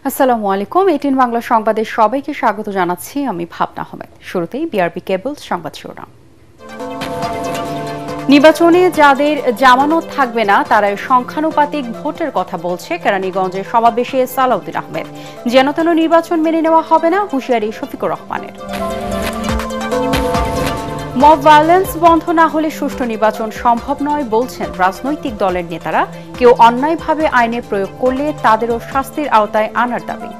আসসালামু আলাইকুম। 18 বাংলা সংবাদে সবাইকে স্বাগত জানাচ্ছি। আমি ভাবনা আহমেদ। শুরুতেই বিআরবি কেবলস সংবাদ শিরোনাম। নির্বাচনে যাদের জামানত থাকবে না তারাই সংখ্যানুপাতিক ভোটের কথা বলছে কেরানীগঞ্জের সমাবেশে সালাউদ্দিন আহমেদ। যেন তেন নির্বাচন মেনে নেওয়া হবে না, হুঁশিয়ারি শফিকুর রহমানের। মব ভায়োলেন্স বন্ধ না হলে সুষ্ঠু নির্বাচন সম্ভব নয় বলছেন রাজনৈতিক দলের নেতারা। কেউ অন্যায়ভাবে আইনে প্রয়োগ করলে তাদেরও শাস্তির আওতায় আনার দাবি।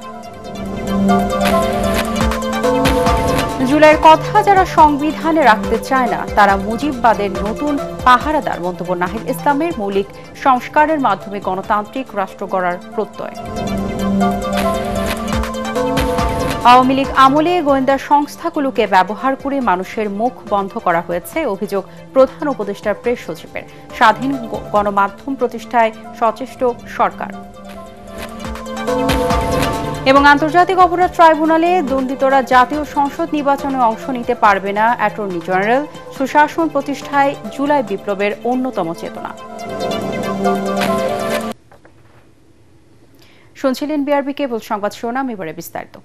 জুলাইয়ের কথা যারা সংবিধানে রাখতে চায় না তারা মুজিববাদের নতুন পাহারাদার, মন্তব্য নাহিদ ইসলামের। মৌলিক সংস্কারের মাধ্যমে গণতান্ত্রিক রাষ্ট্র গড়ার প্রত্যয়। আওয়ামী লীগ আমলে গোয়েন্দা সংস্থাগুলোকে ব্যবহার করে মানুষের মুখ বন্ধ করা হয়েছে, অভিযোগ প্রধান উপদেষ্টার প্রেস সচিবের। স্বাধীন গণমাধ্যম প্রতিষ্ঠায় সচেষ্ট সরকার। এবং আন্তর্জাতিক অপরাধ ট্রাইব্যুনালে দণ্ডিতরা জাতীয় সংসদ নির্বাচনে অংশ নিতে পারবে না, অ্যাটর্নি জেনারেল। সুশাসন প্রতিষ্ঠায় জুলাই বিপ্লবের অন্যতম চেতনা। শুনছিলেন বিআরবি কেবল সংবাদ শিরোনাম, এবারে বিস্তারিত।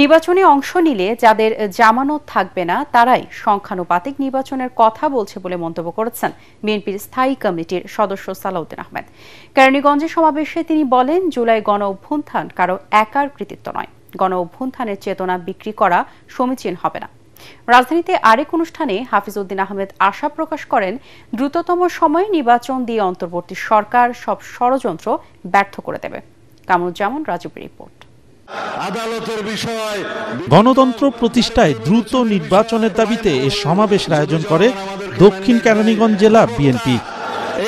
নির্বাচনে অংশ নিলে যাদের জামানত থাকবে না তারাই সংখ্যানুপাতিক নির্বাচনের কথা বলছে বলে মন্তব্য করেছেন বিএনপির স্থায়ী কমিটির সদস্য সালাউদ্দিন আহমেদ। কেরানীগঞ্জে সমাবেশে তিনি বলেন, জুলাই গণ অভ্যুত্থান কারো একার কৃতিত্ব নয়। গণ অভ্যুত্থানের চেতনা বিক্রি করা সমীচীন হবে না। রাজধানীতে আরেক অনুষ্ঠানে হাফিজউদ্দিন আহমেদ আশা প্রকাশ করেন, দ্রুততম সময়ে নির্বাচন দিয়ে অন্তর্বর্তী সরকার সব ষড়যন্ত্র ব্যর্থ করে দেবে। কামরুজ্জামান রাজুবের রিপোর্ট। আদালতের বিষয় গণতন্ত্র প্রতিষ্ঠায় দ্রুত নির্বাচনের দাবিতে এই সমাবেশের আয়োজন করে দক্ষিণ কেরানীগঞ্জ জেলা বিএনপি।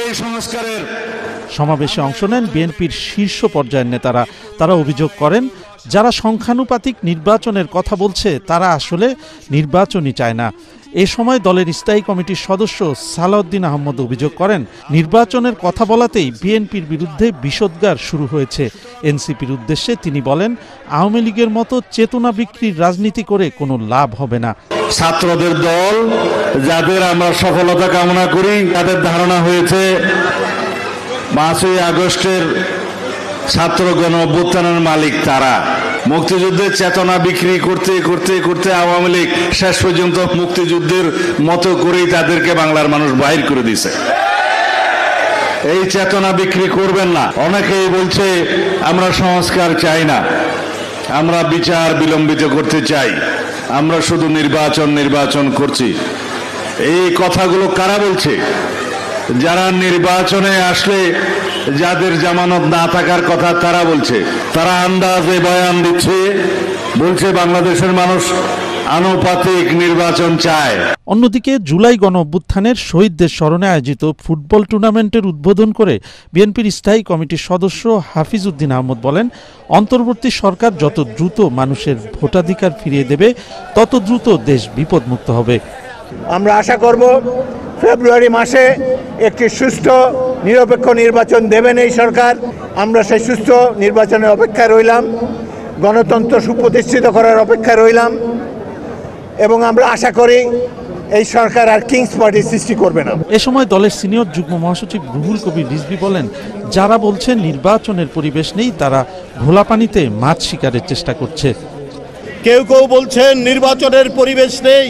এই সংস্কারের সমাবেশে অংশ নেন বিএনপির শীর্ষ পর্যায়ের নেতারা। তারা অভিযোগ করেন, যারা সংখ্যানুপাতিক নির্বাচনের কথা বলছে তারা আসলে নির্বাচনই চায় না। এ সময় দলের স্থায়ী কমিটির সদস্য সালাউদ্দিন আহমেদ অভিযোগ করেন, নির্বাচনের কথা বলাতেই বিএনপির বিরুদ্ধে বিষোদ্গার শুরু হয়েছে। এনসিপির উদ্দেশ্যে তিনি বলেন, আওয়ামী লীগের মতো চেতনা বিক্রির রাজনীতি করে কোনো লাভ হবে না। ছাত্রদের দল, যাদের আমরা সফলতা কামনা করি, তাদের ধারণা হয়েছে 5ই আগস্টের ছাত্র গণ অভ্যুত্থানের মালিক তারা। মুক্তিযুদ্ধের চেতনা বিক্রি করতে করতে করতে আওয়ামী লীগ শেষ পর্যন্ত মুক্তিযুদ্ধের মতো করেই তাদেরকে বাংলার মানুষ বাহির করে দিছে। এই চেতনা বিক্রি করবেন না। অনেকেই বলছে আমরা সংস্কার চাই না, আমরা বিচার বিলম্বিত করতে চাই, আমরা শুধু নির্বাচন করছি। এই কথাগুলো কারা বলছে? যারা নির্বাচনে আসলে যাদের জামানত না থাকার কথা তারা বলছে। তারা আন্দাজে বয়ান দিচ্ছে, বলছে বাংলাদেশের মানুষ আনুপাতিক নির্বাচন চায়। অন্যদিকে জুলাই গণ অভ্যুত্থানের শহীদদের স্মরণে আয়োজিত ফুটবল টুর্নামেন্টের উদ্বোধন করে বিএনপির স্থায়ী কমিটির সদস্য হাফিজউদ্দিন আহমেদ বলেন, অন্তর্বর্তী সরকার যত দ্রুত মানুষের ভোটাধিকার ফিরিয়ে দেবে তত দ্রুত দেশ বিপদমুক্ত হবে। আমরা আশা করব ফেব্রুয়ারি মাসে একটি সুষ্ঠু নিরপেক্ষ নির্বাচন দেবেন এই সরকার। আমরা সেই সুষ্ঠু নির্বাচনের অপেক্ষায় রইলাম, গণতন্ত্র সুপ্রতিষ্ঠিত করার অপেক্ষায় রইলাম এবং আমরা আশা করি এই সরকার আর কিংস পার্টি সৃষ্টি করবে না। এ সময় দলের সিনিয়র যুগ্ম মহাসচিব রুহুল কবির রিজভী বলেন, যারা বলছেন নির্বাচনের পরিবেশ নেই তারা ঘোলা পানিতে মাছ শিকারের চেষ্টা করছে। কেউ কেউ বলছেন নির্বাচনের পরিবেশ নেই।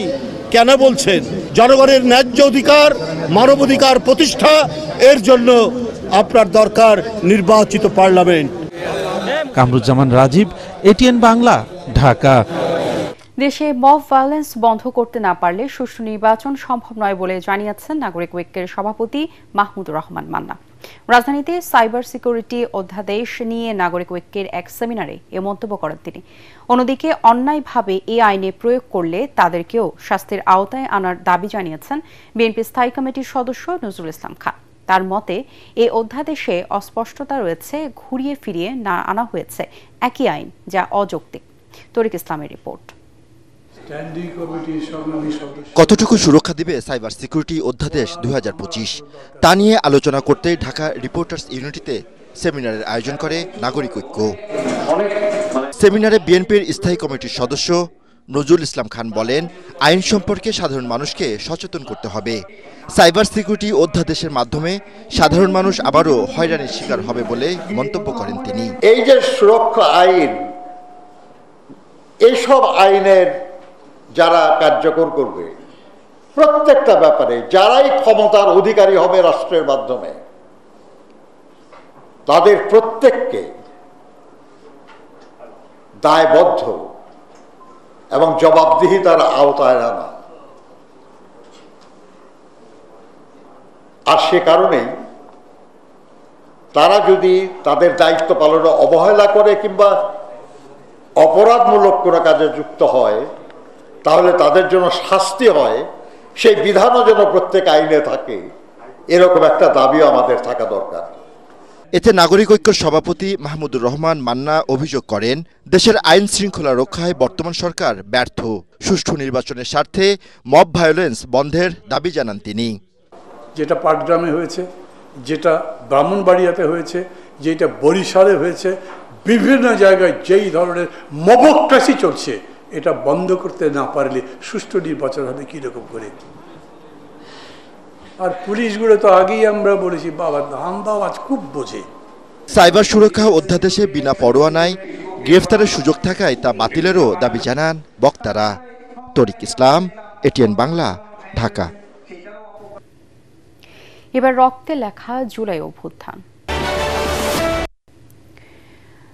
কেন বলছেন? জনগণের ন্যায্য অধিকার, মানবাধিকার প্রতিষ্ঠা, এর জন্য আপনার দরকার নির্বাচিত পার্লামেন্ট। কামরুজ্জামান রাজীব, এটিএন বাংলা, ঢাকা। দেশে মব ভায়োলেন্স বন্ধ করতে না পারলে সুষ্ঠু নির্বাচন সম্ভব নয় বলে জানিয়েছেন নাগরিক ঐক্যের সভাপতি মাহমুদুর রহমান মান্না। রাজধানীতে সাইবার সিকিউরিটি অধ্যাদেশ নিয়ে নাগরিক ঐক্যের এক সেমিনারে এ মন্তব্য করেন তিনি। অন্যদিকে অন্যায়ভাবে এই আইনে প্রয়োগ করলে তাদেরকেও শাস্তির আওতায় আনার দাবি জানিয়েছেন বিএনপি স্থায়ী কমিটির সদস্য নজরুল ইসলাম খান। তার মতে, এই অধ্যাদেশে অস্পষ্টতা রয়েছে, ঘুরিয়ে ফিরিয়ে না আনা হয়েছে একই আইন, যা অযৌক্তিক। তরিক ইসলামের রিপোর্ট। কতটুকু সুরক্ষা দিবে সাইবার সিকিউরিটি অধ্যাদেশ 2025 তা নিয়ে আলোচনা করতে ঢাকা রিপোর্টার্স ইউনিটিতে সেমিনারের আয়োজন করে নাগরিক ঐক্য। সেমিনারে বিএনপির স্থায়ী কমিটির সদস্য নজরুল ইসলাম খান বলেন, আইন সম্পর্কে সাধারণ মানুষকে সচেতন করতে হবে। সাইবার সিকিউরিটি অধ্যাদেশের মাধ্যমে সাধারণ মানুষ আবারও হয়রানির শিকার হবে বলে মন্তব্য করেন তিনি। এই যে সুরক্ষা আইন, এইসব আইনের যারা কার্যকর করবে, প্রত্যেকটা ব্যাপারে যারাই ক্ষমতার অধিকারী হবে রাষ্ট্রের মাধ্যমে, তাদের প্রত্যেককে দায়বদ্ধ এবং জবাবদিহিতার আওতায় আনা। আর সে কারণেই তারা যদি তাদের দায়িত্ব পালনে অবহেলা করে কিংবা অপরাধমূলক কোনো কাজে যুক্ত হয়, তাহলে তাদের জন্য শাস্তি হয়, সেই বিধানও যেন প্রত্যেক আইনে থাকে, এরকম একটা দাবিও আমাদের থাকা দরকার। এতে নাগরিক ঐক্যের সভাপতি মাহমুদুর রহমান মান্না অভিযোগ করেন, দেশের আইন শৃঙ্খলা রক্ষায় বর্তমান সরকার ব্যর্থ। সুষ্ঠু নির্বাচনের স্বার্থে মব ভায়োলেন্স বন্ধের দাবি জানান তিনি। যেটা পাটগ্রামে হয়েছে, যেটা ব্রাহ্মণবাড়িয়াতে হয়েছে, যেটা বরিশালে হয়েছে, বিভিন্ন জায়গায় যেই ধরনের মবক্রেসি চলছে, এটা বন্ধ করতে না পারলে সুষ্ঠু নির্বাচন হবে কীরকম করে? আর পুলিশগুলো তো আগেই আমরা বলেছি, বাবা ধান্দাবাজ খুব বোঝে। সাইবার সুরক্ষা অধ্যাদেশে বিনা পরোয়ানায় গ্রেফতারের সুযোগ থাকায় তা বাতিলেরও দাবি জানান বক্তারা। তরিক ইসলাম, এটিএন বাংলা, ঢাকা। এবার রক্তে লেখা জুলাই অভ্যুত্থান।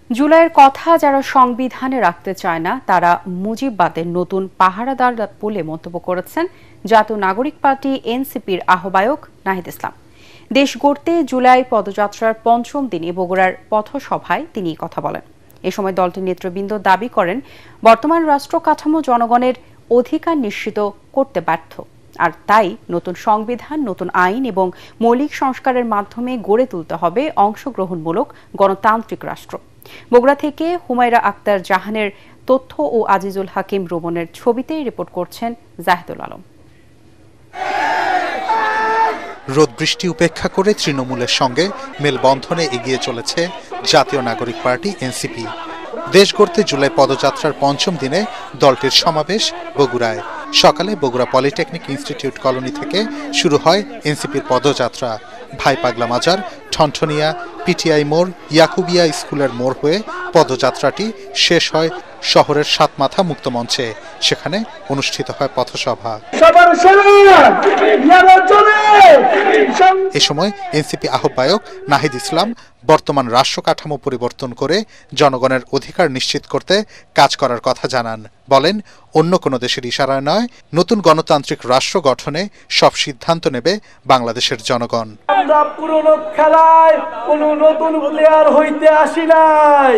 জুলাইয়ের কথা যারা সংবিধানে রাখতে চায় না, তারা মুজিববাদের নতুন পাহারাদার বলে মন্তব্য করেছেন জাতীয় নাগরিক পার্টি এনসিপির আহ্বায়ক নাহিদ ইসলাম। দেশ গড়তে জুলাই পদযাত্রার পঞ্চম দিনে বগুড়ার পথসভায় তিনি কথা বলেন। এ সময় দলটির নেতৃবৃন্দ দাবি করেন, বর্তমান রাষ্ট্র কাঠামো জনগণের অধিকার নিশ্চিত করতে ব্যর্থ, আর তাই নতুন সংবিধান, নতুন আইন এবং মৌলিক সংস্কারের মাধ্যমে গড়ে তুলতে হবে অংশগ্রহণমূলক গণতান্ত্রিক রাষ্ট্র। বগুড়া থেকে হুমায়রা আক্তার জাহানের তথ্য ও আজিজুল হাকিম রোমনের ছবিতে রিপোর্ট করছেন জাহিদুল আলম। রোদ বৃষ্টি উপেক্ষা করে তৃণমূলের সঙ্গে মেলবন্ধনে এগিয়ে চলেছে জাতীয় নাগরিক পার্টি এনসিপি। দেশ গড়তে জুলাই পদযাত্রার পঞ্চম দিনে দলটির সমাবেশ বগুড়ায়। সকালে বগুড়া পলিটেকনিক ইনস্টিটিউট কলোনি থেকে শুরু হয় এনসিপির পদযাত্রা। ভাই পাগলা মাজার, ঠনঠনিয়া, পিটিআই মোড়, ইয়াকুবিয়া স্কুলের মোড় হয়ে পদযাত্রাটি শেষ হয় শহরের সাতমাথা মুক্ত মঞ্চে। সেখানে অনুষ্ঠিত হয় পথসভা। এ সময় এনসিপি আহ্বায়ক নাহিদ ইসলাম বর্তমান রাষ্ট্র কাঠামো পরিবর্তন করে জনগণের অধিকার নিশ্চিত করতে কাজ করার কথা জানান। বলেন, অন্য কোনো দেশের ইশারায় নয়, নতুন গণতান্ত্রিক রাষ্ট্র গঠনে সব সিদ্ধান্ত নেবে বাংলাদেশের জনগণ। আমরা পুরনো খেলায় কোনো নতুন প্লেয়ার হইতে আসি নাই,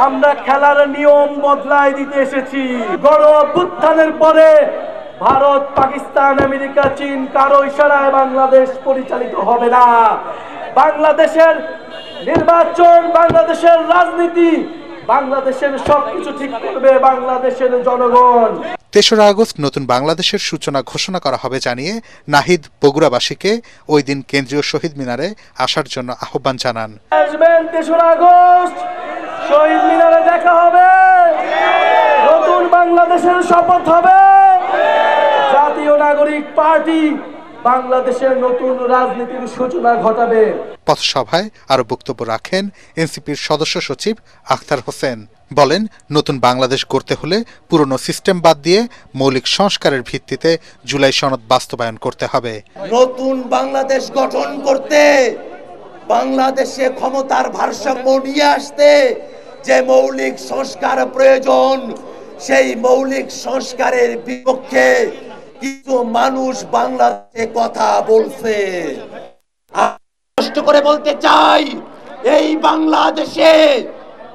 আমরা খেলার নিয়ম বদলাই দিতে এসেছি। গণ অভ্যুত্থানের পরে ভারত, পাকিস্তান, আমেরিকা, চীন কারো ইশারায় বাংলাদেশ পরিচালিত হবে না। বাংলাদেশের নির্বাচন, বাংলাদেশের রাজনীতি, বাংলাদেশের সবকিছু ঠিক করবে বাংলাদেশের জনগণ। ৩রা আগস্ট নতুন বাংলাদেশের সূচনা ঘোষণা করা হবে জানিয়ে নাহিদ বগুড়াবাসীকে ওই দিন কেন্দ্রীয় শহীদ মিনারে আসার জন্য আহ্বান জানান। আসবেন ৩রা আগস্ট, শহীদ মিনারে দেখা হবে, নতুন বাংলাদেশের শপথ হবে। জাতীয় নাগরিক পার্টি বাংলাদেশের নতুন রাজনীতির সূচনা ঘটাবে। পথসভায় আরো বক্তব্য রাখেন এনসিপির সদস্য সচিব আখতার হোসেন। বলেন, নতুন বাংলাদেশ গড়তে হলে পুরনো সিস্টেম বাদ দিয়ে মৌলিক সংস্কারের ভিত্তিতে জুলাই সনদ বাস্তবায়ন করতে হবে। নতুন বাংলাদেশ গঠন করতে, বাংলাদেশে ক্ষমতার ভারসাম্য নিয়ে আসতে যে মৌলিক সংস্কার প্রয়োজন, সেই মৌলিক সংস্কারের বিপক্ষে কিছু মানুষ বাংলাদেশে কথা বলছে। কষ্ট করে বলতে চাই, এই বাংলাদেশে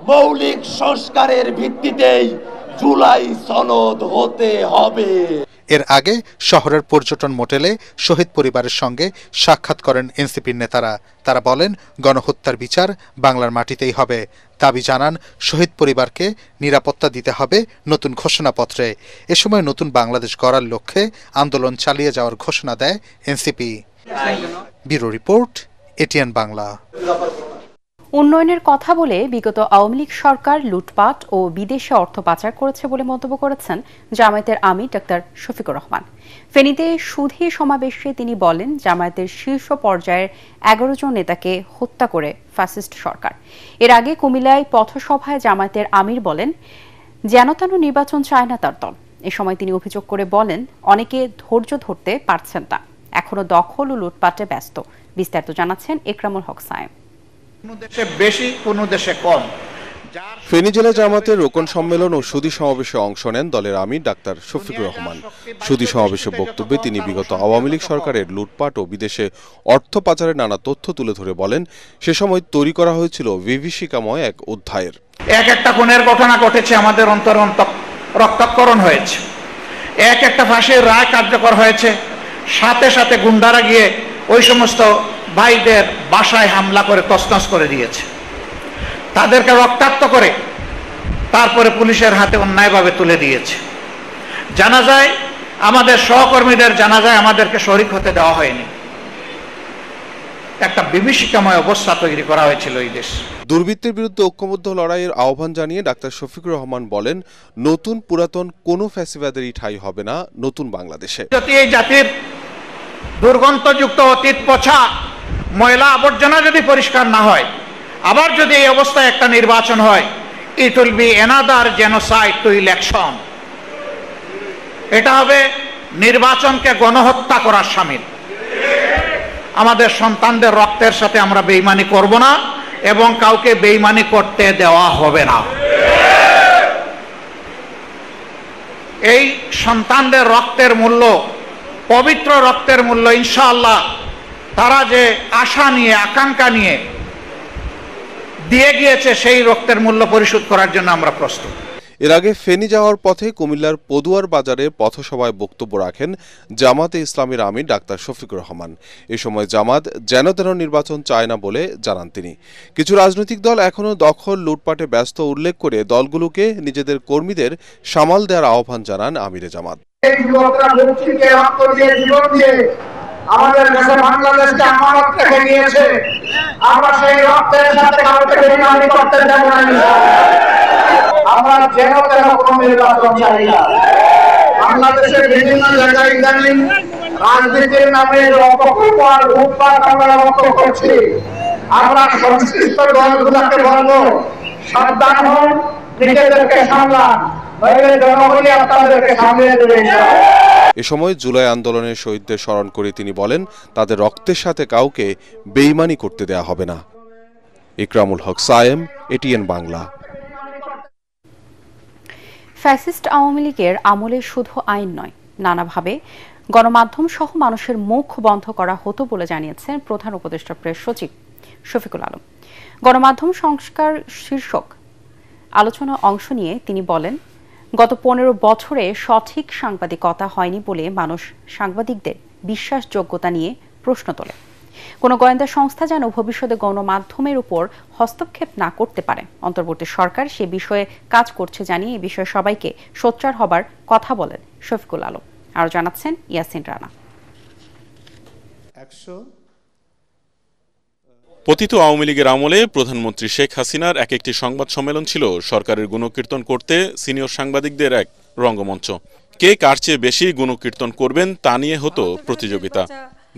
মৌলিক সংস্কারের ভিত্তিতেই জুলাই সনদ হতে হবে। এর আগে শহরের পর্যটন মোটেলে শহীদ পরিবারের সঙ্গে সাক্ষাৎ করেন এনসিপির নেতারা। তারা বলেন, গণহত্যার বিচার বাংলার মাটিতেই হবে। দাবি জানান, শহীদ পরিবারকে নিরাপত্তা দিতে হবে নতুন ঘোষণাপত্রে। এ সময় নতুন বাংলাদেশ গড়ার লক্ষ্যে আন্দোলন চালিয়ে যাওয়ার ঘোষণা দেয় NCP. Bureau report, ATN Bangla. উন্নয়নের কথা বলে বিগত আওয়ামী লীগ সরকার লুটপাট ও বিদেশে অর্থ পাচার করেছে বলে মন্তব্য করেছেন জামায়াতের আমির ডাক্তার শফিকুর রহমান। ফেনীতে সুধী সমাবেশে তিনি বলেন, জামায়াতের শীর্ষ পর্যায়ের 11 জন নেতাকে হত্যা করে ফ্যাসিস্ট সরকার। এর আগে কুমিল্লায় পথসভায় জামায়াতের আমির বলেন, যেন তেন নির্বাচন চায় না তার দল। এ সময় তিনি অভিযোগ করে বলেন, অনেকে ধৈর্য ধরতে পারছেন না, এখনো দখল ও লুটপাটে ব্যস্ত। বিস্তারিত জানাচ্ছেন একরামুল হক সায়েম। ফেনী জেলা জামাতের রোকন সম্মেলন ও সুধী সমাবেশে অংশ নেন দলের আমির ডাক্তার শফিকুর রহমান। সুধী সমাবেশে বক্তব্যে তিনি বিগত আওয়ামী লীগ সরকারের লুটপাট ও বিদেশে অর্থ পাচারের নানা তথ্য তুলে ধরে বলেন, সে সময় তৈরি করা হয়েছিল বিভীষিকাময় এক অধ্যায়ের। একটা খুনের ঘটনা ঘটেছে, আমাদের অন্তর রক্তক্ষরণ হয়েছে, একটা ফাঁসির রায় কার্যকর হয়েছে, সাথে সাথে গুন্ডারা গিয়ে ওই সমস্ত ভাইদের বাসায় হামলা করে তছনছ করে দিয়েছে, তাদেরকে রক্তাক্ত করে তারপরে পুলিশের হাতে অন্যায়ভাবে তুলে দিয়েছে। জানাজায় আমাদের সহকর্মীদের জানাজায় আমাদেরকে শরীক হতে দেওয়া হয়নি। একটা বিভীষিকাময় অবস্থা তৈরি করা হয়েছিল এই দেশ। দুর্বৃত্তের বিরুদ্ধে ঐক্যবদ্ধ লড়াইয়ের আহ্বান জানিয়ে ডাক্তার শফিকুর রহমান বলেন, নতুন পুরাতন কোনো ফ্যাসিবাদেরই ঠাঁই হবে না নতুন বাংলাদেশে। যদি এই জাতির দুর্গন্ধযুক্ত অতীত পচা ময়লা আবর্জনা যদি পরিষ্কার না হয়, আবার যদি এই অবস্থায় একটা নির্বাচন হয়, it will be another genocide two election. এটা হবে নির্বাচনকে গণহত্যা করার শামিল। আমাদের সন্তানদের রক্তের সাথে আমরা বেইমানি করব না এবং কাউকে বেইমানি করতে দেওয়া হবে না। এই সন্তানদের রক্তের মূল্য, পবিত্র রক্তের মূল্য, ইনশাআল্লাহ তারা যে আশা নিয়ে আকাঙ্ক্ষা নিয়ে দিয়ে গিয়েছে, সেই রক্তের মূল্য পরিশোধ করার জন্য আমরা প্রস্তুত। এর আগে ফেনী যাওয়ার পথে কুমিল্লার পদুয়ার বাজারে পথসভায় বক্তব্য রাখেন জামাতে ইসলামীর আমির ডাক্তার শফিকুর রহমান। এ সময় জামাত যেন তেন নির্বাচন চায় না বলে জানান তিনি। কিছু রাজনৈতিক দল এখনও দখল লুটপাটে ব্যস্ত উল্লেখ করে দলগুলোকে নিজেদের কর্মীদের সামাল দেওয়ার আহ্বান জানান আমিরে জামাত। আমাদের দেশে বাংলাদেশকে আমানত রেখে দিয়েছে, আমরা সেই রক্তের সাথে কাউকে বেইমানি করতে দেব না। আমরা যেন তেন কোনো নির্বাচন চাই না। বাংলাদেশের বিভিন্ন জায়গায় ইদানিং রাজনীতির নামে অপকল্পনা লুটপাট আমরা লক্ষ্য করছি। আমরা সংশ্লিষ্ট দলগুলোকে বলবো, সাবধান হন, নিজেদেরকে সামলান, নইলে জনগণই আপনাদেরকে সামলিয়ে দেবে। এ সময় জুলাই আন্দোলনের শহীদদের স্মরণ করে তিনি বলেন, তাদের রক্তের সাথে কাউকে বেইমানি করতে দেয়া হবে না। ইকরামুল হক সায়েম, এটিএন বাংলা। ফ্যাসিস্ট আওয়ামী লীগের আমলে শুধু আইন নয়, নানাভাবে গণমাধ্যম সহ মানুষের মুখ বন্ধ করা হতো বলে জানিয়েছেন প্রধান উপদেষ্টা প্রেস সচিব শফিকুল আলম। গণমাধ্যম সংস্কার শীর্ষক আলোচনা অংশ নিয়ে তিনি বলেন, গত 15 বছরে সঠিক সাংবাদিকতা হয়নি বলে মানুষ সাংবাদিকদের বিশ্বাসযোগ্যতা নিয়ে প্রশ্ন তোলে। কোনো গোয়েন্দা সংস্থা যেন ভবিষ্যতে গণমাধ্যমের উপর হস্তক্ষেপ না করতে পারে। অন্তর্বর্তী সরকার সে বিষয়ে কাজ করছে জানিয়ে এই বিষয়ে সবাইকে সোচ্চার হবার কথা বলেন শফিকুল আলম। আরও জানাচ্ছেন ইয়াসিন রানা। পতিত আওয়ামী লীগের আমলে প্রধানমন্ত্রী শেখ হাসিনার একটি সংবাদ সম্মেলন ছিল সরকারের গুণকীর্তন করতে সিনিয়র সাংবাদিকদের এক রঙ্গমঞ্চ। কে কার চেয়ে বেশি গুণকীর্তন করবেন তা নিয়ে হতো প্রতিযোগিতা।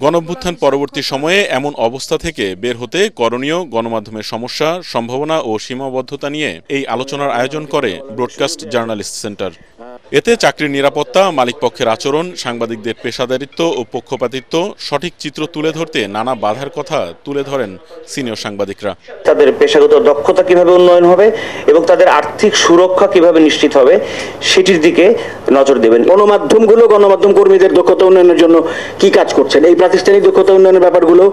গণঅভ্যুত্থান পরবর্তী সময়ে এমন অবস্থা থেকে বের হতে করণীয়, গণমাধ্যমের সমস্যা, সম্ভাবনা ও সীমাবদ্ধতা নিয়ে এই আলোচনার আয়োজন করে ব্রডকাস্ট জার্নালিস্ট সেন্টার। এতে চাকরির নিরাপত্তা, মালিকপক্ষের আচরণ, সাংবাদিকদের পেশাদারিত্ব ও পক্ষপাতিত্ব, সঠিক চিত্র তুলে ধরতে নানা বাধার কথা তুলে ধরেন সিনিয়র সাংবাদিকরা। তাদের পেশাগত দক্ষতা কিভাবে উন্নয়ন হবে এবং তাদের আর্থিক সুরক্ষা কিভাবে নিশ্চিত হবে সেটির দিকে নজর দেবেন। গণমাধ্যমগুলো গণমাধ্যম কর্মীদের দক্ষতা উন্নয়নের জন্য কি কাজ করছেন, এই প্রাতিষ্ঠানিক দক্ষতা উন্নয়নের ব্যাপারগুলো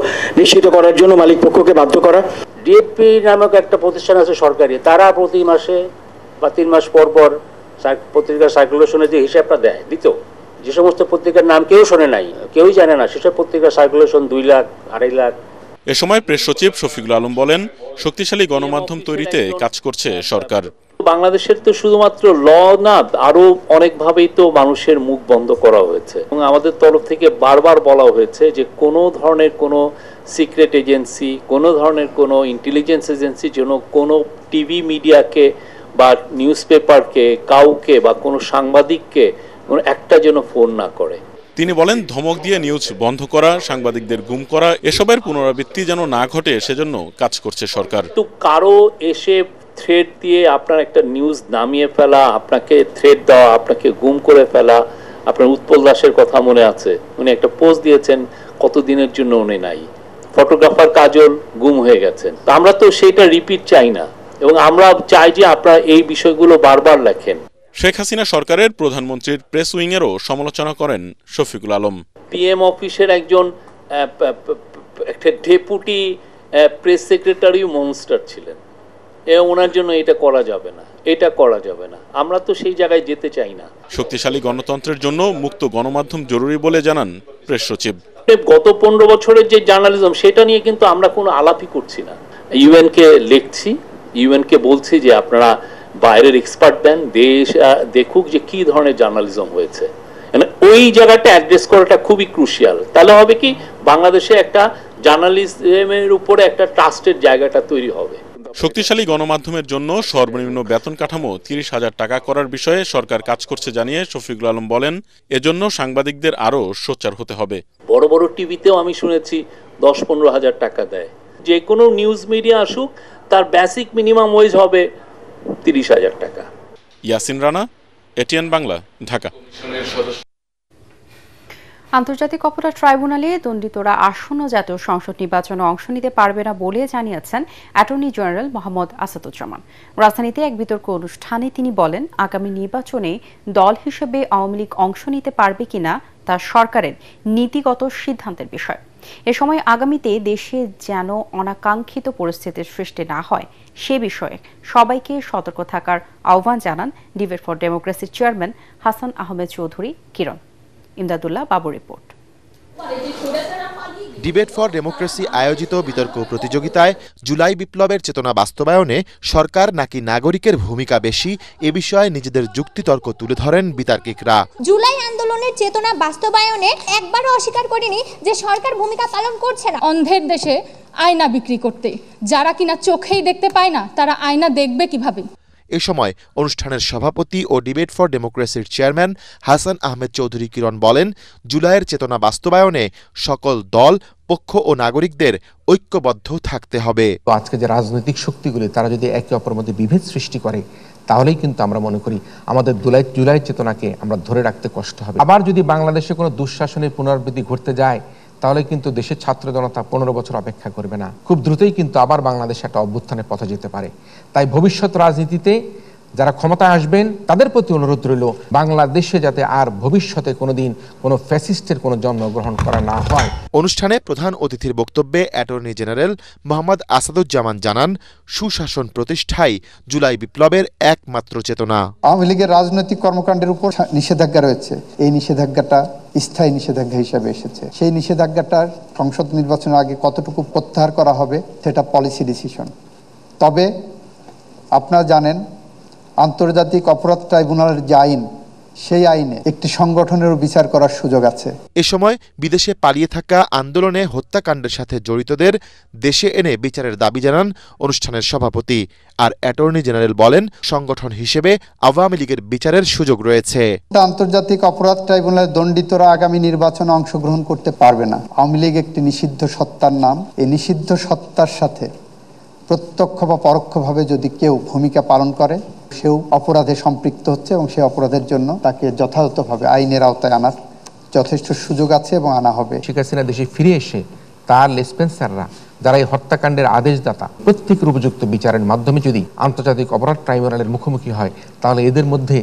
নিশ্চিত করার জন্য মালিক পক্ষকে বাধ্য করা। ডিএফপি নামক একটা প্রতিষ্ঠান আছে সরকারি, তারা প্রতি মাসে বা 3 মাস পর পর পত্রিকার সার্কুলেশনের যে হিসাবটা দেয় দিত, যে সমস্ত পত্রিকার নাম কেউ শোনে নাই, কেউই জানে না, সেসব পত্রিকার সার্কুলেশন 2 লাখ, 2.5 লাখ। এ সময় প্রেস সচিব শফিকুল আলম বলেন, শক্তিশালী গণমাধ্যম তৈরিতে কাজ করছে সরকার। বাংলাদেশের তো শুধুমাত্র ল না, আরো অনেকভাবেই তো মানুষের মুখ বন্ধ করা হয়েছে এবং আমাদের তরফ থেকে বারবার বলা হয়েছে যে কোনো ধরনের কোনো সিক্রেট এজেন্সি, কোনো ধরনের কোনো ইন্টেলিজেন্স এজেন্সি যেন কোনো টিভি মিডিয়াকে বা নিউজ পেপারকে, কাউকে বা কোনো সাংবাদিককে কোনো একটা যেন ফোন না করে। তিনি বলেন, ধমক দিয়ে নিউজ বন্ধ করা, সাংবাদিকদের গুম করা, এসবের পুনরাবৃত্তি যেন না ঘটে সেজন্য কাজ করছে সরকার। তো কারো এসে থ্রেড দিয়ে আপনার একটা নিউজ নামিয়ে ফেলা, আপনাকে থ্রেড দেওয়া, আপনাকে গুম করে ফেলা, আপনার উৎপল দাসের কথা মনে আছে, উনি একটা পোস্ট দিয়েছেন কতদিনের জন্য উনি নাই, ফটোগ্রাফার কাজল গুম হয়ে গেছেন। আমরা তো সেটা রিপিট চাই না এবং আমরা চাই যে আপনারা এই বিষয়গুলো বারবার লেখেন। শেখ হাসিনা সরকারের প্রধানমন্ত্রীর প্রেস উইংয়েরও সমালোচনা করেন শফিকুল আলম। পিএম অফিসের একজন একটা ডেপুটি প্রেস সেক্রেটারিও মনস্টার ছিলেন, ওনার জন্য এটা করা যাবে না, এটা করা যাবে না। আমরা তো সেই জায়গায় যেতে চাই না। শক্তিশালী গণতন্ত্রের জন্য মুক্ত গণমাধ্যম জরুরি বলে জানান প্রেস সচিব। গত 15 বছরের যে জার্নালিজম, সেটা নিয়ে কিন্তু আমরা কোনো আলাপই করছি না। ইউএনকে লিখছি, ইউএনকে বলছি যে আপনারা বাইরের এক্সপার্ট দেন, দেশ দেখুক যে কি ধরনের জার্নালিজম হয়েছে। ওই জায়গাটা অ্যাড্রেস করাটা খুবই ক্রুশিয়াল। তাহলে হবে কি, বাংলাদেশে একটা জার্নালিজমের উপরে একটা ট্রাস্টের জায়গাটা তৈরি হবে। শক্তিশালী গণমাধ্যমের জন্য সর্বনিম্ন বেতন কাঠামো 30,000 টাকা করার বিষয়ে সরকার কাজ করছে জানিয়ে শফিকুল আলম বলেন, এজন্য সাংবাদিকদের আরও সোচ্চার হতে হবে। বড় বড় টিভিতেও আমি শুনেছি 10-15 হাজার টাকা দেয়। যে কোনো নিউজ মিডিয়া আসুক, তার বেসিক মিনিমাম ওয়েজ হবে 30,000 টাকা। ইয়াসিন রানা, এটিএন বাংলা, ঢাকা। আন্তর্জাতিক অপরাধ ট্রাইব্যুনালে দণ্ডিতরা আসন্ন জাতীয় সংসদ নির্বাচনে অংশ নিতে পারবে না বলে জানিয়েছেন অ্যাটর্নি জেনারেল মোহাম্মদ আসাদুজ্জামান। রাজধানীতে এক বিতর্ক অনুষ্ঠানে তিনি বলেন, আগামী নির্বাচনে দল হিসেবে আওয়ামী লীগ অংশ নিতে পারবে কিনা তা সরকারের নীতিগত সিদ্ধান্তের বিষয়। এ সময় আগামীতে দেশে যেন অনাকাঙ্ক্ষিত পরিস্থিতির সৃষ্টি না হয় সে বিষয়ে সবাইকে সতর্ক থাকার আহ্বান জানান ডিবেট ফর ডেমোক্রেসির chairman Hasan Ahmed Chowdhury Kiron. Imdadullah Babu report. Debate for democracy আয়োজিত বিতর্ক প্রতিযোগিতায় জুলাই বিপ্লবের চেতনা বাস্তবায়নে সরকার নাকি নাগরিকের ভূমিকা বেশি, এ বিষয়ে নিজেদের যুক্তিতর্ক তুলে ধরেন বিতার্কিকরা। জুলাই আন্দোলনের চেতনা বাস্তবায়নে একবারও অস্বীকার করেনি যে সরকার ভূমিকা পালন করছে না। অন্ধের দেশে আয়না বিক্রি করতে, যারা কিনা চোখেই দেখতে পায় না তারা আয়না দেখবে কিভাবে? এ সময় অনুষ্ঠানের সভাপতি ও ডিবেট ফর ডেমোক্রেসির চেয়ারম্যান হাসান আহমেদ চৌধুরী কিরণ বলেন, জুলাইয়ের চেতনা বাস্তবায়নে সকল দল, পক্ষ ও নাগরিকদের ঐক্যবদ্ধ থাকতে হবে। আজকে যে রাজনৈতিক শক্তিগুলি তারা যদি একে অপরের মধ্যে বিভেদ সৃষ্টি করে, তাহলেই কিন্তু আমরা মনে করি আমাদের জুলাই চেতনাকে আমরা ধরে রাখতে কষ্ট হবে। আবার যদি বাংলাদেশে কোনো দুঃশাসনের পুনরাবৃত্তি ঘটতে যায়, তাহলে কিন্তু দেশের ছাত্র জনতা 15 বছর অপেক্ষা করবে না, খুব দ্রুতই কিন্তু আবার বাংলাদেশে একটা অভ্যুত্থানের পথে যেতে পারে। তাই ভবিষ্যৎ রাজনীতিতে যারা ক্ষমতায় আসবেন তাদের প্রতি অনুরোধ রইল, বাংলাদেশে যাতে আর ভবিষ্যতে কোনোদিন কোনো ফ্যাসিস্টের কোনো জন্মগ্রহণ করা না হয়। অনুষ্ঠানে প্রধান অতিথির বক্তব্যে অ্যাটর্নি জেনারেল মোহাম্মদ আসাদুজ্জামান জানান, সুশাসন প্রতিষ্ঠাই জুলাই বিপ্লবের একমাত্র চেতনা। আওয়ামী লীগের রাজনৈতিক কর্মকাণ্ডের উপর নিষেধাজ্ঞা রয়েছে, এই নিষেধাজ্ঞাটা স্থায়ী নিষেধাজ্ঞা হিসেবে এসেছে। সেই নিষেধাজ্ঞাটার সংসদ নির্বাচনের আগে কতটুকু প্রত্যাহার করা হবে সেটা পলিসি ডিসিশন। তবে আপনারা জানেন, আন্তর্জাতিক অপরাধ ট্রাইব্যুনালের যে আইন, সেই আইনে একটি সংগঠনেরও বিচার করার সুযোগ আছে। এ সময় বিদেশে পালিয়ে থাকা আন্দোলনে হত্যাকাণ্ডের সাথে জড়িতদের দেশে এনে বিচারের দাবি জানান অনুষ্ঠানের সভাপতি। আর অ্যাটর্নি জেনারেল বলেন, সংগঠন হিসেবে আওয়ামী লীগের বিচারের সুযোগ রয়েছে। আন্তর্জাতিক অপরাধ ট্রাইব্যুনালের দণ্ডিতরা আগামী নির্বাচনে অংশগ্রহণ করতে পারবে না। আওয়ামী লীগ একটি নিষিদ্ধ সত্তার নাম। এই নিষিদ্ধ সত্তার সাথে প্রত্যক্ষ বা পরোক্ষভাবে যদি কেউ ভূমিকা পালন করে, সেও অপরাধে সম্পৃক্ত হচ্ছে এবং সেই অপরাধের জন্য তাকে যথাযথভাবে আইনের আওতায় আনার যথেষ্ট সুযোগ আছে এবং আনা হবে। শেখ হাসিনা দেশে ফিরে এসে তার লেসপেন্সাররা, যারা এই হত্যাকাণ্ডের আদেশদাতা, প্রত্যেকের উপযুক্ত বিচারের মাধ্যমে যদি আন্তর্জাতিক অপরাধ ট্রাইব্যুনালের মুখোমুখি হয়, তাহলে এদের মধ্যে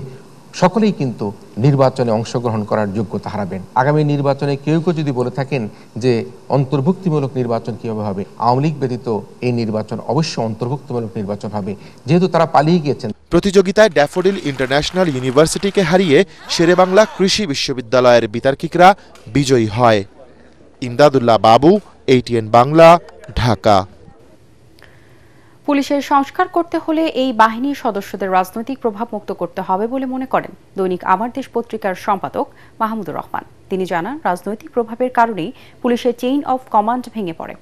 সকলেই কিন্তু নির্বাচনে অংশগ্রহণ করার যোগ্যতা হারাবেন। আগামী নির্বাচনে কেউ কেউ যদি বলে থাকেন যে অন্তর্ভুক্তিমূলক নির্বাচন কিভাবে হবে, আওয়ামী লীগ ব্যতীত এই নির্বাচন অবশ্যই অন্তর্ভুক্তিমূলক নির্বাচন হবে, যেহেতু তারা পালিয়ে গিয়েছেন। প্রতিযোগিতায় ড্যাফোডিল ইন্টারন্যাশনাল ইউনিভার্সিটিকে হারিয়ে শেরেবাংলা কৃষি বিশ্ববিদ্যালয়ের বিতার্কিকরা বিজয়ী হয়। ইমদাদুল্লাহ বাবু, এটিএন বাংলা, ঢাকা। পুলিশের সংস্কার করতে হলে এই বাহিনীর সদস্যদের রাজনৈতিক প্রভাব মুক্ত করতে হবে বলে মনে করেন দৈনিক আমার দেশ পত্রিকার সম্পাদক মাহমুদুর রহমান। তিনি জানান, রাজনৈতিক প্রভাবের কারণেই পুলিশের চেইন অফ কমান্ড ভেঙে পড়ে।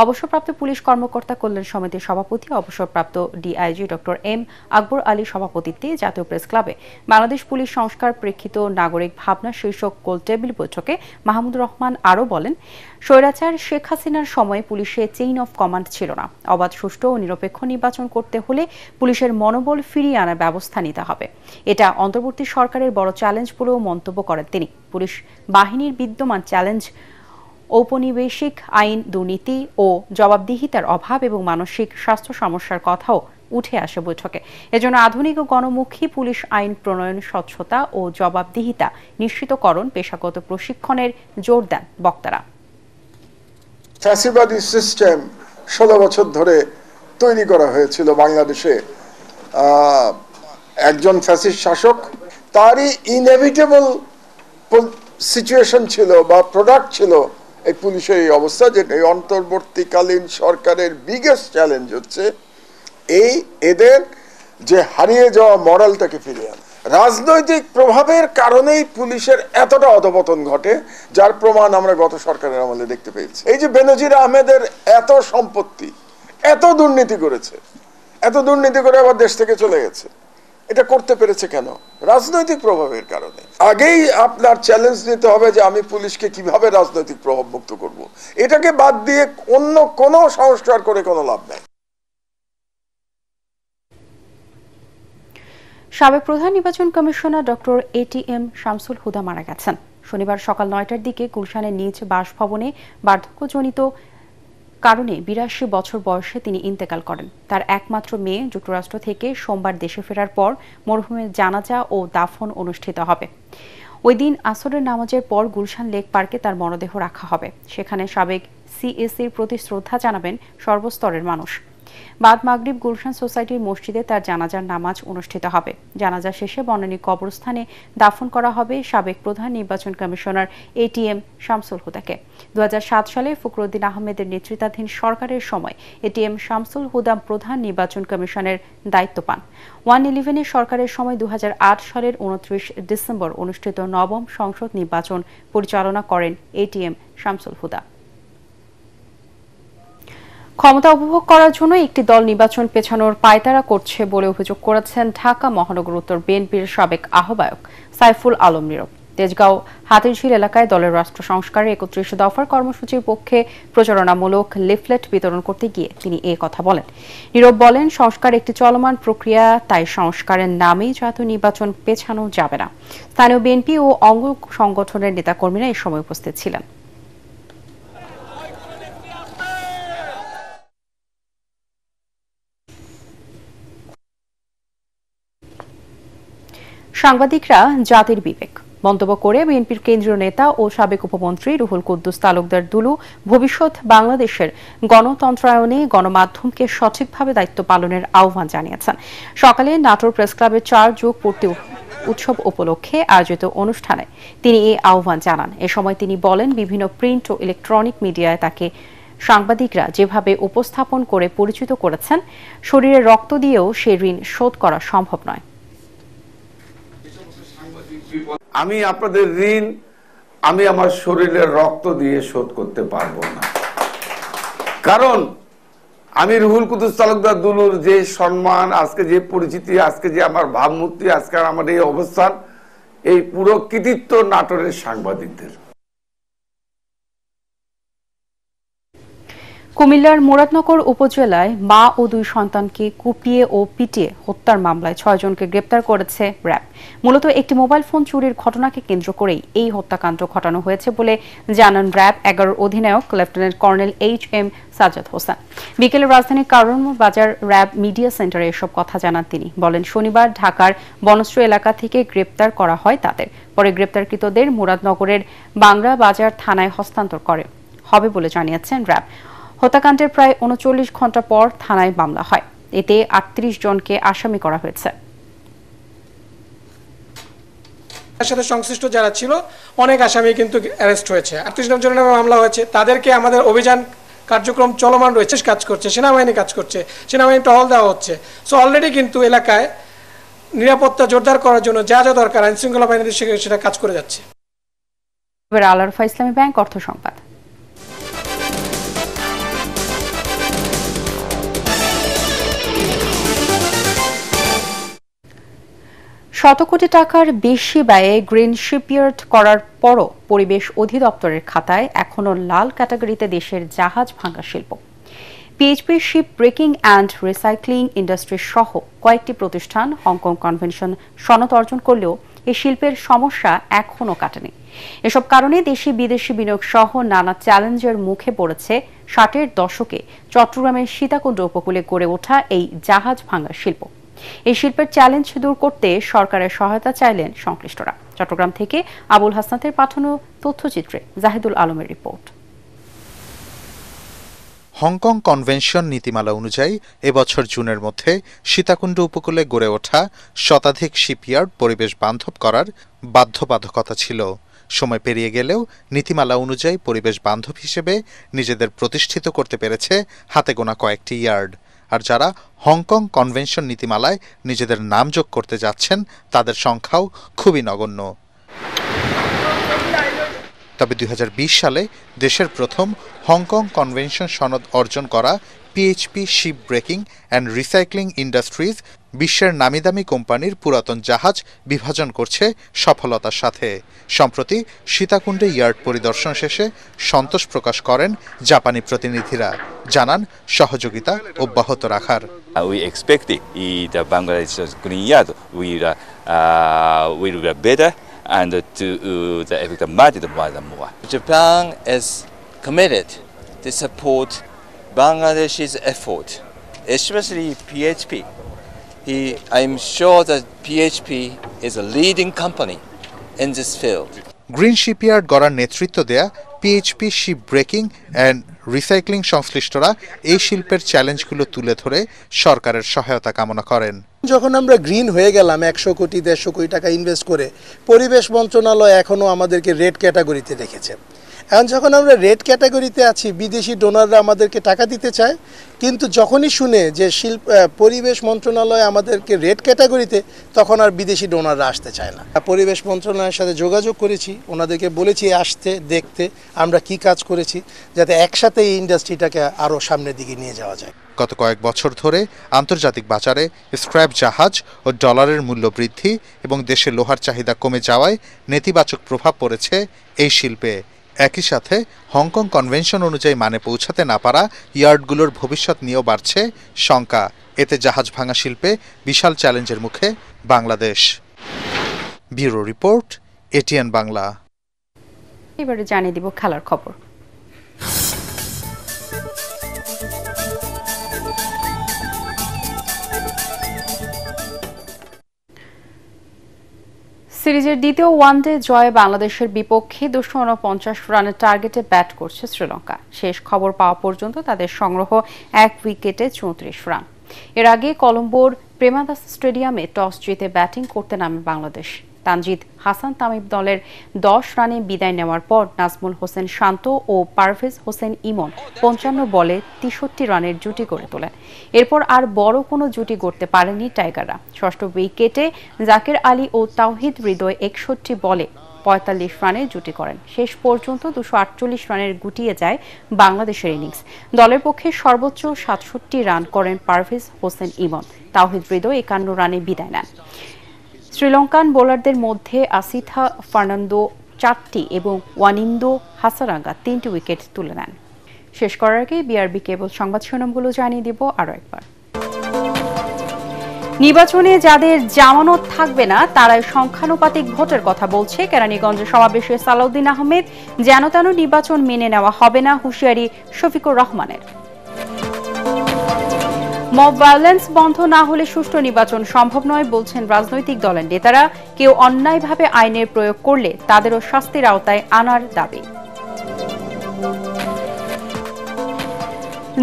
অবসরপ্রাপ্ত পুলিশ কর্মকর্তা কল্যাণ সমিতির সভাপতি অবসরপ্রাপ্ত DIG doctor M Akbar Ali সভাপতিত্বে জাতীয় প্রেস ক্লাবে বাংলাদেশ পুলিশ সংস্কার প্রেক্ষিত নাগরিক ভাবনা শীর্ষক গোলটেবিল বৈঠকে মাহমুদুর রহমান আরও বলেন, স্বৈরাচার শেখ হাসিনার সময় পুলিশের চেইন অফ কমান্ড ছিল না। অবাধ, সুষ্ঠু ও নিরপেক্ষ নির্বাচন করতে হলে পুলিশের মনোবল ফিরিয়ে আনার ব্যবস্থা নিতে হবে। এটা অন্তর্বর্তী সরকারের বড় চ্যালেঞ্জ বলেও মন্তব্য করেন তিনি। পুলিশ বাহিনীর বিদ্যমান চ্যালেঞ্জ ঔপনিবেশিক আইন, দুর্নীতি ও জবাবদিহিতার অভাব এবং মানসিক স্বাস্থ্য সমস্যার কথাও উঠে আসে বৈঠকে। এজন্য আধুনিক ও গণমুখী পুলিশ আইন প্রণয়ন, স্বচ্ছতা ও জবাবদিহিতা নিশ্চিতকরণ, পেশাগত প্রশিক্ষণের জোর দেন বক্তারা। ফ্যাসিবাদী সিস্টেম 16 বছর ধরে তৈরি করা হয়েছিল বাংলাদেশে। একজন ফ্যাসিস্ট শাসক, তারই ইনএভিটেবল সিচুয়েশন ছিল বা প্রোডাক্ট ছিল এই পুলিশের এই অবস্থা। যে এই অন্তর্বর্তীকালীন সরকারের বিগেস্ট চ্যালেঞ্জ হচ্ছে এদের যে হারিয়ে যাওয়া মরালটাকে ফিরিয়ে আনা। রাজনৈতিক প্রভাবের কারণেই পুলিশের এতটা অধপতন ঘটে, যার প্রমাণ আমরা গত সরকারের আমলে দেখতে পেয়েছি। এই যে বেনজির আহমেদের এত সম্পত্তি, এত দুর্নীতি করে আবার দেশ থেকে চলে গেছে, এটা করতে পেরেছে কেন? রাজনৈতিক প্রভাবের কারণে। আগেই আপনার চ্যালেঞ্জ নিতে হবে যে আমি পুলিশকে কিভাবে রাজনৈতিক প্রভাব মুক্ত করব। এটাকে বাদ দিয়ে অন্য কোনো সংস্কার করে কোনো লাভ নেই। সাবেক প্রধান নির্বাচন কমিশনার ডক্টর এটিএম শামসুল হুদা মারা গেছেন। শনিবার সকাল 9টার দিকে গুলশানের নিজ বাসভবনে বার্ধক্যজনিত কারণে 82 বছর বয়সে তিনি ইন্তেকাল করেন। তার একমাত্র মেয়ে যুক্তরাষ্ট্র থেকে সোমবার দেশে ফেরার পর মরহুমের জানাজা ও দাফন অনুষ্ঠিত হবে। ওই দিন আসরের নামাজের পর গুলশান লেক পার্কে তার মরদেহ রাখা হবে। সেখানে সাবেক সিএসির প্রতি শ্রদ্ধা জানাবেন সর্বস্তরের মানুষ। বাদ মাগরিব গুলশান সোসাইটির মসজিদে তার জানাজার নামাজ অনুষ্ঠিত হবে। জানাজা শেষে বনানী কবরস্থানে দাফন করা হবে সাবেক প্রধান নির্বাচন কমিশনার এটিএম শামসুল হুদাকে। 2007 সালে ফখরুদ্দিন আহমেদের নেতৃত্বাধীন সরকারের সময় এটিএম শামসুল হুদা প্রধান নির্বাচন কমিশনের দায়িত্ব পান। 111 সরকারের সময় 2008 সালের 29 ডিসেম্বর অনুষ্ঠিত নবম সংসদ নির্বাচন পরিচালনা করেন এটিএম শামসুল হুদা। ক্ষমতা উপভোগ করার জন্য একটি দল নির্বাচন পেছানোর পায়তারা করছে বলে অভিযোগ করেছেন ঢাকা মহানগর উত্তর বিএনপির সাবেক আহ্বায়ক সাইফুল আলম নীরব। তেজগাঁও হাতিরঝিল এলাকায় দলের রাষ্ট্র সংস্কারের 31 দফার কর্মসূচির পক্ষে প্রচারণামূলক লিফলেট বিতরণ করতে গিয়ে তিনি এই কথা বলেন। নীরব বলেন, সংস্কার একটি চলমান প্রক্রিয়া, তাই সংস্কারের নামে জাতীয় নির্বাচন পেছানো যাবে না। স্থানীয় বিএনপি ও অঙ্গ সংগঠনের নেতাকর্মীরা এই সময় উপস্থিত ছিলেন। সাংবাদিকরা জাতির বিবেক মন্তব্য করে বিএনপির কেন্দ্রীয় নেতা ও সাবেক উপমন্ত্রী রুহুল কুদ্দুস তালুকদার দুলু ভবিষ্যৎ বাংলাদেশের গণতন্ত্রায়নে গণমাধ্যমকে সঠিকভাবে দায়িত্ব পালনের আহ্বান জানিয়েছেন। সকালে নাটোর প্রেস ক্লাবের 4 যোগ পূর্তি উৎসব উপলক্ষে আয়োজিত অনুষ্ঠানে তিনি এই আহ্বান জানান। এ সময় তিনি বলেন, বিভিন্ন প্রিন্ট ও ইলেকট্রনিক মিডিয়ায় তাকে সাংবাদিকরা যেভাবে উপস্থাপন করে পরিচিত করেছেন, শরীরে রক্ত দিয়েও সে ঋণ শোধ করা সম্ভব নয়। আমি আপনাদের ঋণ আমি আমার শরীরের রক্ত দিয়ে শোধ করতে পারবো না, কারণ আমি রুহুল কুদ্দুস তালুকদার দুলুর যে সম্মান, আজকে যে পরিচিতি, আজকে যে আমার ভাবমূর্তি, আজকে আমার এই অবস্থান, এই পুরো কৃতিত্ব নাটোরের সাংবাদিকদের। কুমিল্লার মুরাদনগর উপজেলায় মা ও 2 সন্তানকে কুপিয়ে ও পিটিয়ে হত্যার মামলায় 6 জনকে গ্রেপ্তার করেছে র্যাব। মূলত একটি মোবাইল ফোন চুরির ঘটনাকে কেন্দ্র করেই এই হত্যাকাণ্ড ঘটানো হয়েছে বলে জানান র্যাব 11 অধিনায়ক lieutenant colonel HM Sajjad Hossain. বিকেলে রাজধানীর কারণ বাজার র্যাব মিডিয়া সেন্টারে এসব কথা জানান তিনি। বলেন, শনিবার ঢাকার বনশ্রী এলাকা থেকে গ্রেপ্তার করা হয় তাদের। পরে গ্রেপ্তারকৃতদের মুরাদনগরের বাংলা বাজার থানায় হস্তান্তর হবে বলে জানিয়েছেন র্যাব। হত্যাকাণ্ডের প্রায় 39 ঘন্টা পর থানায় মামলা হয়। এতে 38 জনকে আসামি করা হয়েছে। এর সাথে সংশ্লিষ্ট যারা ছিল অনেক আসামি কিন্তু অ্যারেস্ট হয়েছে। 38 জনের নামে মামলা হয়েছে। তাদেরকে আমাদের অভিযান কার্যক্রম চলমান রয়েছে, কাজ করছে, সেনাবাহিনী কাজ করছে, সেনাবাহিনী টহল দেওয়া হচ্ছে। সো অলরেডি কিন্তু এলাকায় নিরাপত্তা জোরদার করার জন্য যা যা দরকার আইন শৃঙ্খলা বাহিনী সেটা কাজ করে যাচ্ছে। এবার আল আরফা ইসলামী ব্যাংক অর্থ সংবাদ। শত কোটি টাকার বেশি ব্যয়ে গ্রিন শিপইয়ার্ড করার পরও পরিবেশ অধিদপ্তরের খাতায় এখনও লাল ক্যাটাগরিতে দেশের জাহাজ ভাঙা শিল্প। PHP ship breaking and recycling industry সহ কয়েকটি প্রতিষ্ঠান হংকং কনভেনশন সনদ অর্জন করলেও এই শিল্পের সমস্যা এখনও কাটেনি। এসব কারণে দেশি বিদেশি বিনিয়োগ সহ নানা চ্যালেঞ্জের মুখে পড়েছে 60-এর দশকে চট্টগ্রামের সীতাকুণ্ড উপকূলে গড়ে ওঠা এই জাহাজ ভাঙা শিল্প। এই শিল্পের চ্যালেঞ্জ দূর করতে সরকারের সহায়তা চাইলেন সংশ্লিষ্টরা। চট্টগ্রাম থেকে আবুল হাসনাতের পাঠানো তথ্যচিত্রে জাহিদুল আলমের রিপোর্ট। হংকং কনভেনশন নীতিমালা অনুযায়ী এবছর জুনের মধ্যে সীতাকুণ্ড উপকূলে গড়ে ওঠা শতাধিক শিপইয়ার্ড পরিবেশ বান্ধব করার বাধ্যবাধকতা ছিল। সময় পেরিয়ে গেলেও নীতিমালা অনুযায়ী পরিবেশ বান্ধব হিসেবে নিজেদের প্রতিষ্ঠিত করতে পেরেছে হাতে গোনা কয়েকটি ইয়ার্ড। আর যারা হংকং কনভেনশন নীতিমালায় নিজেদের নাম যোগ করতে যাচ্ছেন তাদের সংখ্যাও খুবই নগণ্য। তবে 2020 সালে দেশের প্রথম হংকং কনভেনশন সনদ অর্জন করা PHP ship breaking and recycling industries বিশ্বের নামিদামি কোম্পানির পুরাতন জাহাজ বিভাজন করছে সফলতার সাথে। সম্প্রতি সীতাকুণ্ডে ইয়ার্ড পরিদর্শন শেষে সন্তোষ প্রকাশ করেন জাপানি প্রতিনিধিরা, জানান সহযোগিতা অব্যাহত রাখার। We expect the Bangladesh green yard will be better and to the affect the market more and more. Japan is committed to support Bangladesh's effort, especially PHP. I'm sure that PHP is a leading company in this field. Green shipyard গড়ার নেতৃত্ব দেয়া PHP ship breaking and recycling সংশ্লিষ্টরা এই শিল্পের চ্যালেঞ্জগুলো তুলে ধরে সরকারের সহায়তা কামনা করেন। যখন আমরা গ্রিন হয়ে গেলাম 100 কোটি 150 কোটি টাকা ইনভেস্ট করে, পরিবেশ মন্ত্রণালয় এখনো আমাদেরকে রেড ক্যাটাগরিতে রেখেছে। এখন যখন আমরা রেড ক্যাটাগরিতে আছি, বিদেশি ডোনাররা আমাদেরকে টাকা দিতে চায়, কিন্তু যখনই শুনে যে পরিবেশ মন্ত্রণালয় আমাদেরকে রেড ক্যাটাগরিতে, তখন আর বিদেশি ডোনাররা আসতে চায় না। পরিবেশ মন্ত্রণালয়ের সাথে যোগাযোগ করেছি, ওনাদেরকে বলেছি আসতে দেখতে আমরা কি কাজ করেছি, যাতে একসাথে এই ইন্ডাস্ট্রিটাকে আরও সামনের দিকে নিয়ে যাওয়া যায়। গত কয়েক বছর ধরে আন্তর্জাতিক বাজারে স্ক্র্যাপ জাহাজ ও ডলারের মূল্য বৃদ্ধি এবং দেশে লোহার চাহিদা কমে যাওয়ায় নেতিবাচক প্রভাব পড়েছে এই শিল্পে। একই সাথে হংকং কনভেনশন অনুযায়ী মানে পৌঁছাতে না পারা ইয়ার্ডগুলোর ভবিষ্যৎ নিয়েও বাড়ছে শঙ্কা। এতে জাহাজ ভাঙা শিল্পে বিশাল চ্যালেঞ্জের মুখে Bangladesh. Bureau report, ATN Bangla. এবারে জানিয়ে দিব খেলার খবর। সিরিজের দ্বিতীয় ওয়ানডে জয়ে বাংলাদেশের বিপক্ষে 249 রানের টার্গেটে ব্যাট করছে শ্রীলঙ্কা। শেষ খবর পাওয়া পর্যন্ত তাদের সংগ্রহ 1 উইকেটে 34 রান। এর আগে কলম্বোর প্রেমাদাস স্টেডিয়ামে টস জিতে ব্যাটিং করতে নামে বাংলাদেশ। তানজিদ হাসান তামিম দলের 10 রানে বিদায় নেওয়ার পর নাজমুল হোসেন শান্ত ও পারভেজ হোসেন ইমন 55 বলে 63 রানের জুটি গড়ে তোলেন। এরপর আর বড় কোনো জুটি গড়তে পারেনি টাইগাররা। ষষ্ঠ উইকেটে জাকির আলী ও তাওহিদ হৃদয় 61 বলে 45 রানে জুটি করেন। শেষ পর্যন্ত 248 রানের গুটিয়ে যায় বাংলাদেশের ইনিংস। দলের পক্ষে সর্বোচ্চ 67 রান করেন পারভেজ হোসেন ইমন। তাওহিদ হৃদয় 51 রানে বিদায় নেন। শ্রীলঙ্কান বোলারদের মধ্যে আসিথা ফার্নান্দো 4টি এবং ওয়ানিন্দো হাসারাঙ্গা 3টি উইকেট তুলে নেন। শেষ করার আগে বিআরবি কেবল সংবাদ শিরোনামগুলো জানিয়ে দিব আরও একবার। নির্বাচনে যাদের জামানত থাকবে না তারাই সংখ্যানুপাতিক ভোটের কথা বলছে কেরানীগঞ্জে সমাবেশে সালাউদ্দিন আহমেদ। যেন তেন নির্বাচন মেনে নেওয়া হবে না, হুঁশিয়ারি শফিকুর রহমানের। মব ভায়োলেন্স বন্ধ না হলে সুষ্ঠু নির্বাচন সম্ভব নয় বলছেন রাজনৈতিক দলের নেতারা। কেউ অন্যায়ভাবে আইনের প্রয়োগ করলে তাদেরও শাস্তির আওতায় আনার দাবি।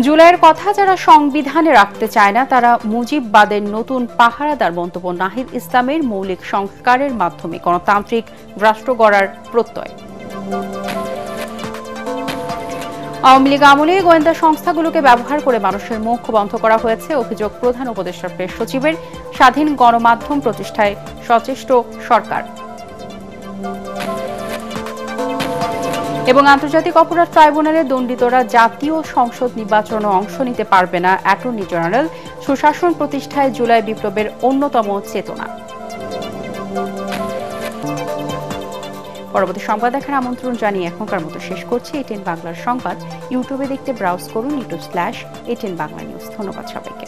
জুলাইয়ের কথা যারা সংবিধানে রাখতে চায় না তারা মুজিববাদের নতুন পাহারাদার মন্তব্য নাহিদ ইসলামের। মৌলিক সংস্কারের মাধ্যমে গণতান্ত্রিক রাষ্ট্র গড়ার প্রত্যয়। আওয়ামী লীগ আমলে গোয়েন্দা সংস্থাগুলোকে ব্যবহার করে মানুষের মুখ বন্ধ করা হয়েছে, অভিযোগ প্রধান উপদেষ্টা প্রেস সচিবের। স্বাধীন গণমাধ্যম প্রতিষ্ঠায় সচেষ্ট সরকার। এবং আন্তর্জাতিক অপরাধ ট্রাইব্যুনালে দণ্ডিতরা জাতীয় সংসদ নির্বাচনে অংশ নিতে পারবে না, অ্যাটর্নি জেনারেল। সুশাসন প্রতিষ্ঠায় জুলাই বিপ্লবের অন্যতম চেতনা। পরবর্তী সংবাদ দেখার আমন্ত্রণ জানিয়ে এখনকার মতো শেষ করছি এটিএন বাংলার সংবাদ। ইউটিউবে দেখতে ব্রাউজ করুন youtube/ATN বাংলা নিউজ। ধন্যবাদ সবাইকে।